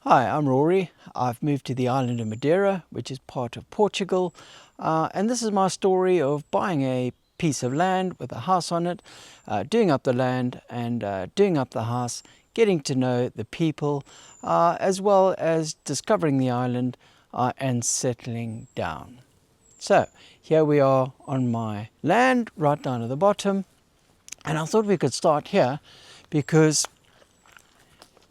Hi, I'm Rory. I've moved to the island of Madeira, which is part of Portugal, and this is my story of buying a piece of land with a house on it, doing up the land and doing up the house, getting to know the people, as well as discovering the island and settling down. So here we are on my land, right down at the bottom, and I thought we could start here because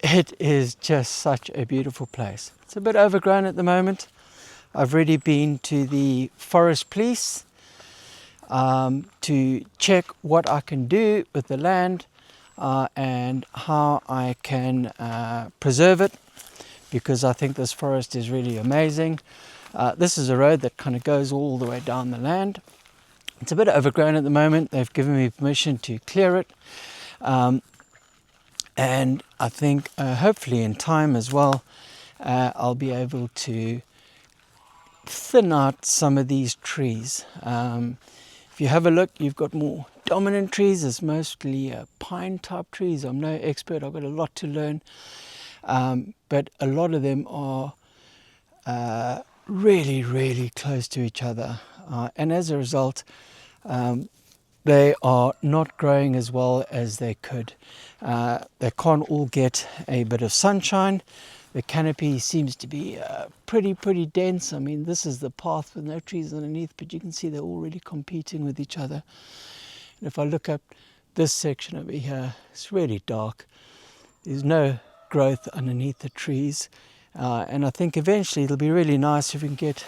it is just such a beautiful place. It's a bit overgrown at the moment. I've already been to the forest police to check what I can do with the land and how I can preserve it, because I think this forest is really amazing. This is a road that kind of goes all the way down the land. It's a bit overgrown at the moment. They've given me permission to clear it. And I think hopefully in time as well, I'll be able to thin out some of these trees. If you have a look, you've got more dominant trees. It's mostly pine type trees. I'm no expert, I've got a lot to learn. But a lot of them are really close to each other. And as a result, they are not growing as well as they could. They can't all get a bit of sunshine. The canopy seems to be pretty dense. I mean, this is the path with no trees underneath, but you can see they're all really competing with each other. And if I look up this section over here, it's really dark. There's no growth underneath the trees. And I think eventually it'll be really nice if we can get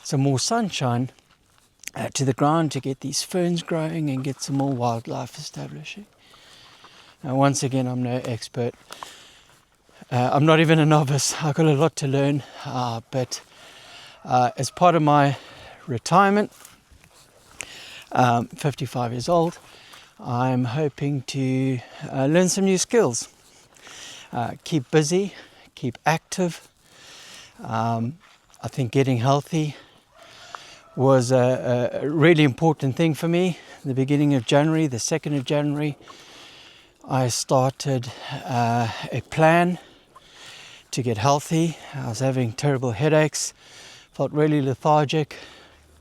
some more sunshine to the ground to get these ferns growing and get some more wildlife establishing. Now, once again, I'm no expert. I'm not even a novice. I've got a lot to learn. But as part of my retirement, 55 years old, I'm hoping to learn some new skills. Keep busy, keep active. I think getting healthy was a really important thing for me. The beginning of January, the 2nd of January, I started a plan to get healthy. I was having terrible headaches, felt really lethargic,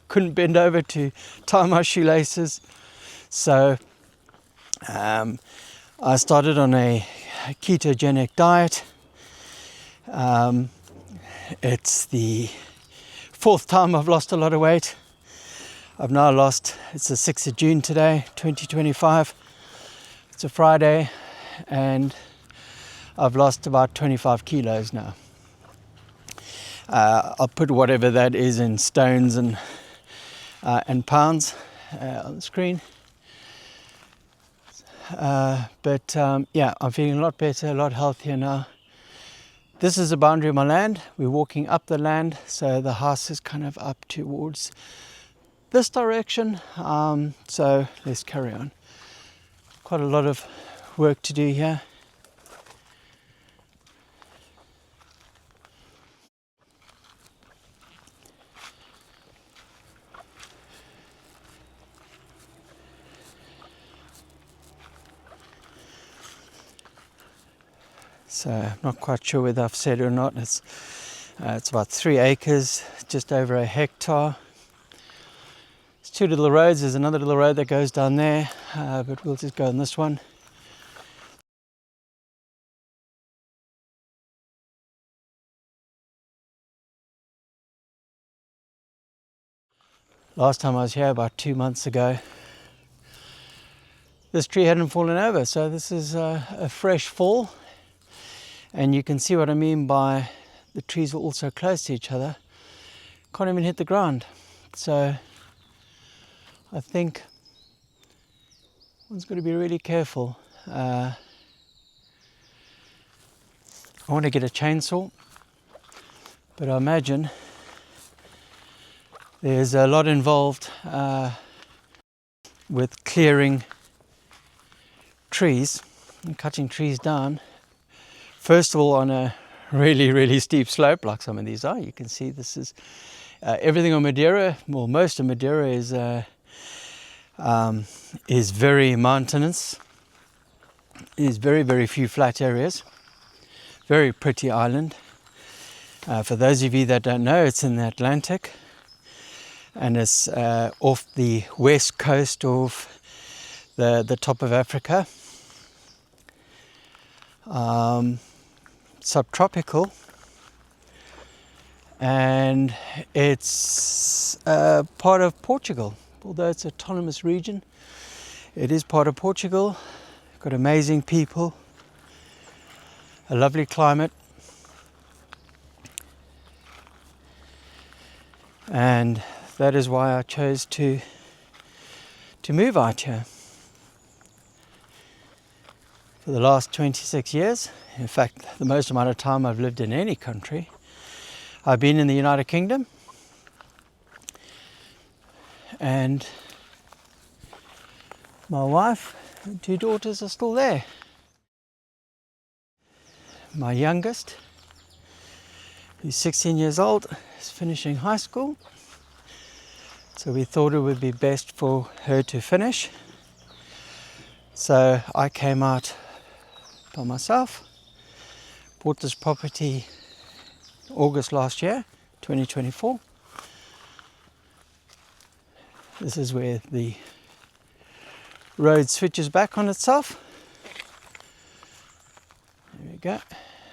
couldn't bend over to tie my shoelaces. So I started on a ketogenic diet. It's the 4th time I've lost a lot of weight. I've now lost, it's the 6th of June today, 2025. It's a Friday, and I've lost about 25 kilos now. I'll put whatever that is in stones and pounds on the screen. Yeah, I'm feeling a lot better, a lot healthier now. This is the boundary of my land. We're walking up the land, so the house is kind of up towards this direction. So let's carry on. Quite a lot of work to do here. So I'm not quite sure whether I've said it or not. It's about 3 acres, just over a hectare. There's 2 little roads. There's another little road that goes down there, but we'll just go on this one. Last time I was here, about 2 months ago, this tree hadn't fallen over, so this is a fresh fall. And you can see what I mean by the trees are all so close to each other, can't even hit the ground. So I think one's got to be really careful. I want to get a chainsaw, but I imagine there's a lot involved with clearing trees and cutting trees down. First of all, on a really steep slope, like some of these are. You can see this is everything on Madeira. Well, most of Madeira is very mountainous. There's very few flat areas. Very pretty island. For those of you that don't know, it's in the Atlantic, and it's off the west coast of the top of Africa. Subtropical, and it's part of Portugal. Although it's an autonomous region, it is part of Portugal. Got amazing people, a lovely climate, and that is why I chose to move out here. For the last 26 years, in fact, the most amount of time I've lived in any country, I've been in the United Kingdom, and my wife and 2 daughters are still there. My youngest, who's 16 years old, is finishing high school, so we thought it would be best for her to finish. So I came out by myself, bought this property August last year, 2024. This is where the road switches back on itself. There we go.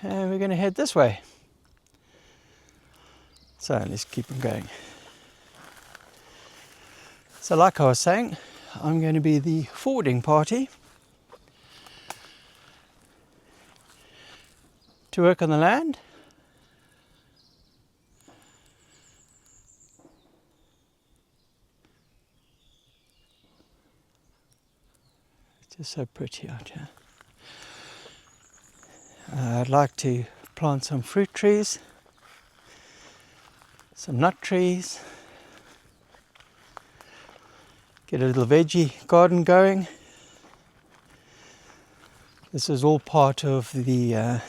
And we're going to head this way. So let's keep on going. So like I was saying, I'm going to be the forwarding party to work on the land. It's just so pretty out here. I'd like to plant some fruit trees, some nut trees, get a little veggie garden going. This is all part of the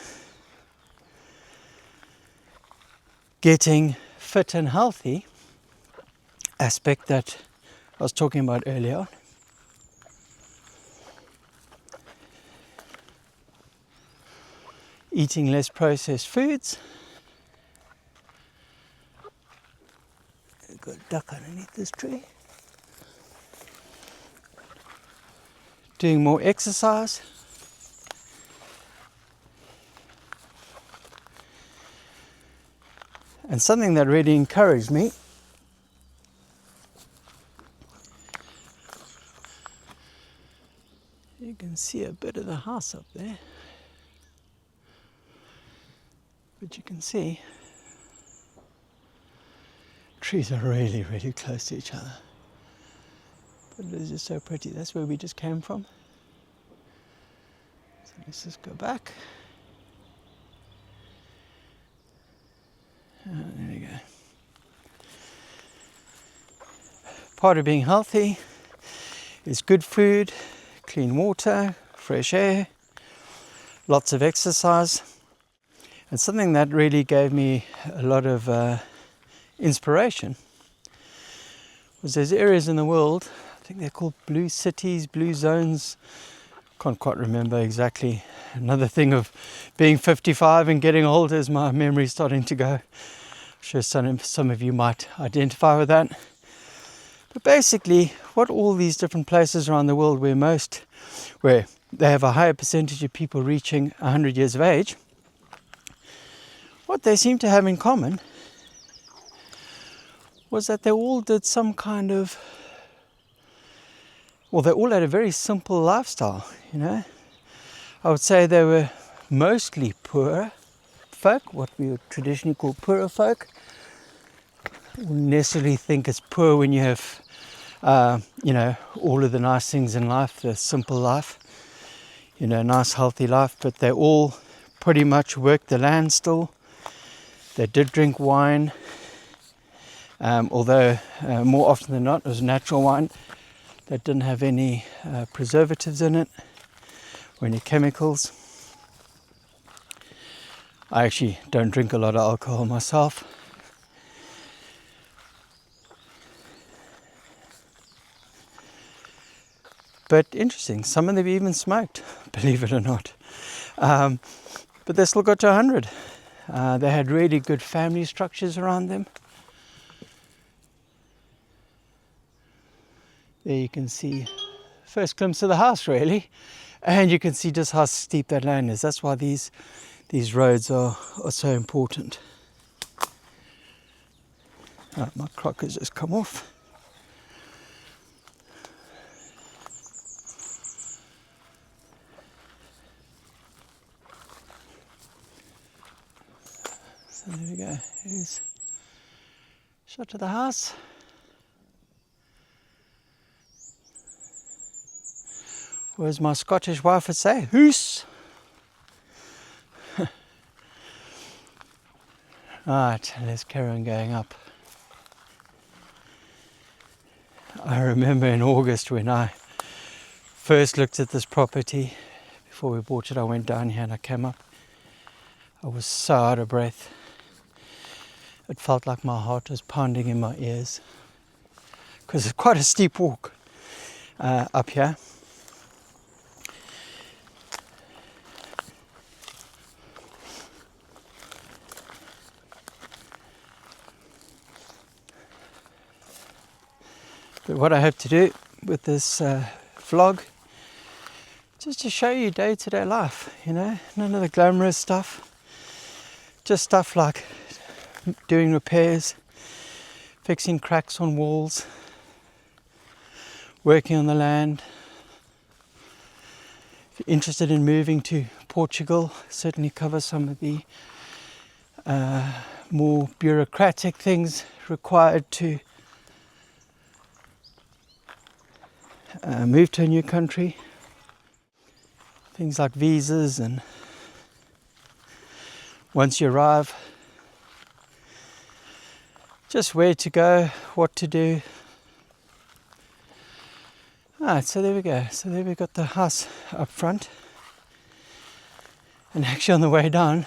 getting fit and healthy aspect that I was talking about earlier. Eating less processed foods. I've got a duck underneath this tree. Doing more exercise. And something that really encouraged me you can see a bit of the house up there, but you can see trees are really, really close to each other. But it is just so pretty. That's where we just came from. So let's just go back. There we go. Part of being healthy is good food, clean water, fresh air, lots of exercise. And something that really gave me a lot of inspiration was there's areas in the world, I think they're called blue cities, blue zones, can't quite remember exactly. Another thing of being 55 and getting old is my memory starting to go. I'm sure some of you might identify with that. But basically, what all these different places around the world where they have a higher percentage of people reaching 100 years of age, what they seem to have in common was that they all did some kind of, well, they all had a very simple lifestyle, you know. I would say they were mostly poor folk, what we would traditionally call poorer folk. I wouldn't necessarily think it's poor when you have, all of the nice things in life, the simple life, nice healthy life, but they all pretty much worked the land still. They did drink wine, although more often than not it was natural wine that didn't have any preservatives in it or any chemicals. I actually don't drink a lot of alcohol myself. But interesting, some of them even smoked, believe it or not. but they still got to 100. They had really good family structures around them. There you can see first glimpse of the house really, and you can see just how steep that land is. That's why these roads are so important. My crock has just come off. So there we go. Here's a shot of the house. Or as my Scottish wife would say, hoose. Right, let's carry on going up. I remember in August when I first looked at this property, before we bought it, I went down here and I came up. I was so out of breath. It felt like my heart was pounding in my ears, because it's quite a steep walk up here. But what I hope to do with this vlog, just to show you day-to-day life, you know, none of the glamorous stuff, just stuff like doing repairs, fixing cracks on walls, working on the land. If you're interested in moving to Portugal, certainly cover some of the more bureaucratic things required to move to a new country. Things like visas, and once you arrive, just where to go, what to do. Alright, so there we go. So there we've got the house up front. And actually on the way down,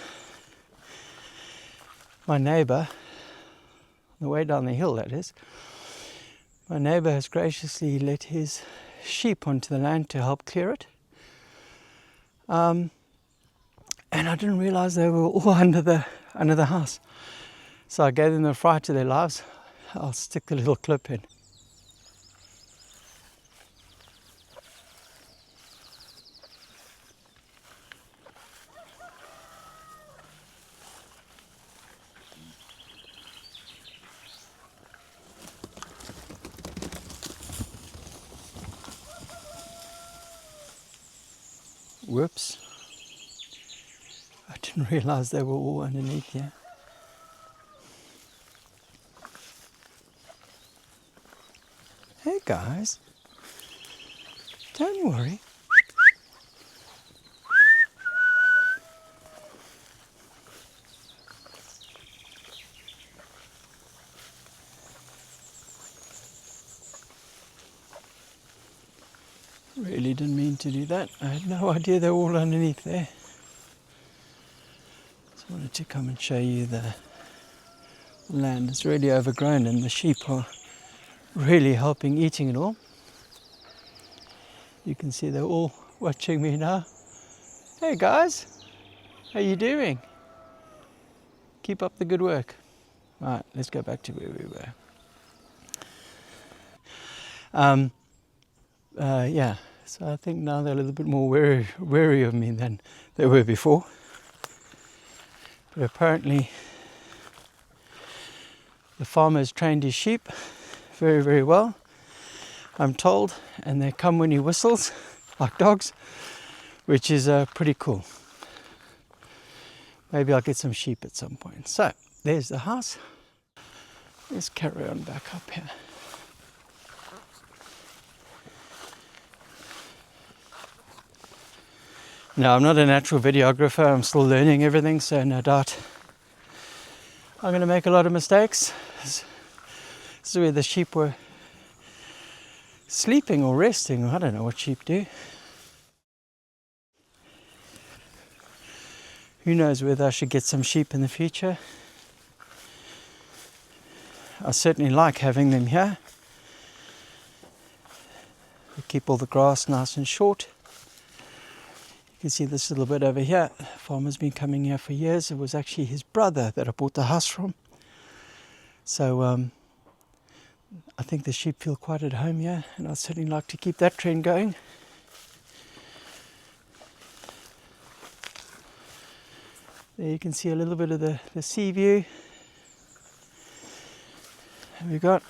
my neighbour, on the way down the hill that is, my neighbour has graciously let his sheep onto the land to help clear it. And I didn't realise they were all under the house. So I gave them the fright of their lives. I'll stick the little clip in. Whoops. I didn't realise they were all underneath here. Hey guys, don't worry. Really didn't mean to do that. I had no idea they were all underneath there. Just wanted to come and show you the land is really overgrown and the sheep are really helping eating it all. You can see they're all watching me now. Hey guys, how you doing? Keep up the good work. Alright, let's go back to where we were. Yeah, so I think now they're a little bit more wary of me than they were before. But apparently the farmer has trained his sheep very, very well, I'm told, and they come when he whistles, like dogs, which is pretty cool. Maybe I'll get some sheep at some point. So, there's the house. Let's carry on back up here. Now, I'm not a natural videographer, I'm still learning everything, so no doubt I'm going to make a lot of mistakes. This is where the sheep were sleeping or resting, or I don't know what sheep do. Who knows whether I should get some sheep in the future. I certainly like having them here. We keep all the grass nice and short. You can see this little bit over here. Farmer's been coming here for years. It was actually his brother that I bought the house from. So I think the sheep feel quite at home here, and I'd certainly like to keep that trend going. There you can see a little bit of the sea view. And we've got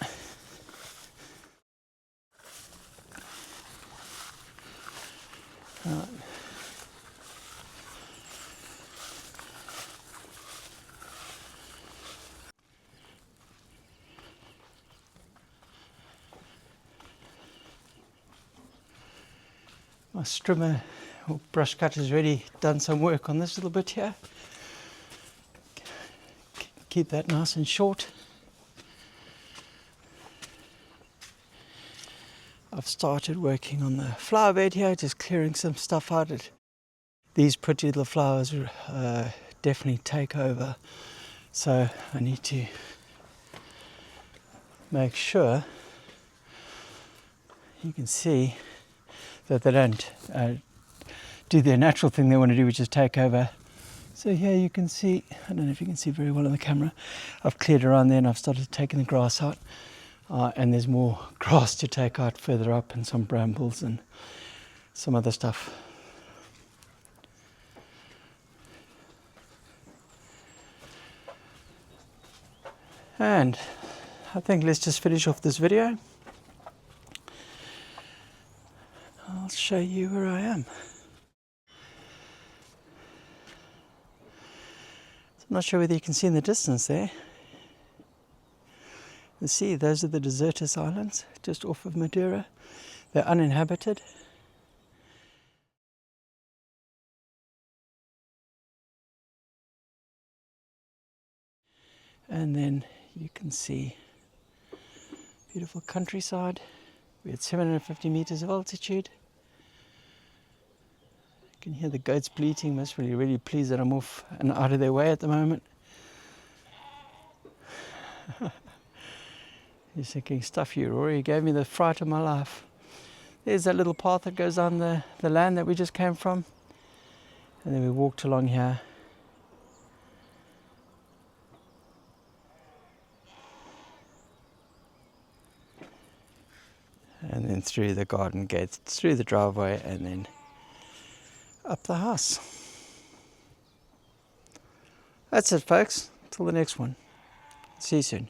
my strimmer or brush cutter's already done some work on this little bit here. Keep that nice and short. I've started working on the flower bed here, just clearing some stuff out. These pretty little flowers definitely take over, so I need to make sure you can see that they don't do their natural thing they want to do, which is take over. So here you can see, I don't know if you can see very well on the camera, I've cleared around there and I've started taking the grass out. And there's more grass to take out further up, and some brambles and some other stuff. And I think let's just finish off this video. I'll show you where I am. So I'm not sure whether you can see in the distance there. You see, those are the Desertus Islands, just off of Madeira. They're uninhabited. And then you can see beautiful countryside. We're at 750 meters of altitude. You can hear the goats bleating. That's really pleased that I'm off and out of their way at the moment. You're thinking, stuff you, Rory, you gave me the fright of my life. There's that little path that goes on the land that we just came from. And then we walked along here. And then through the garden gates, through the driveway, and then up the house. That's it, folks. Till the next one. See you soon.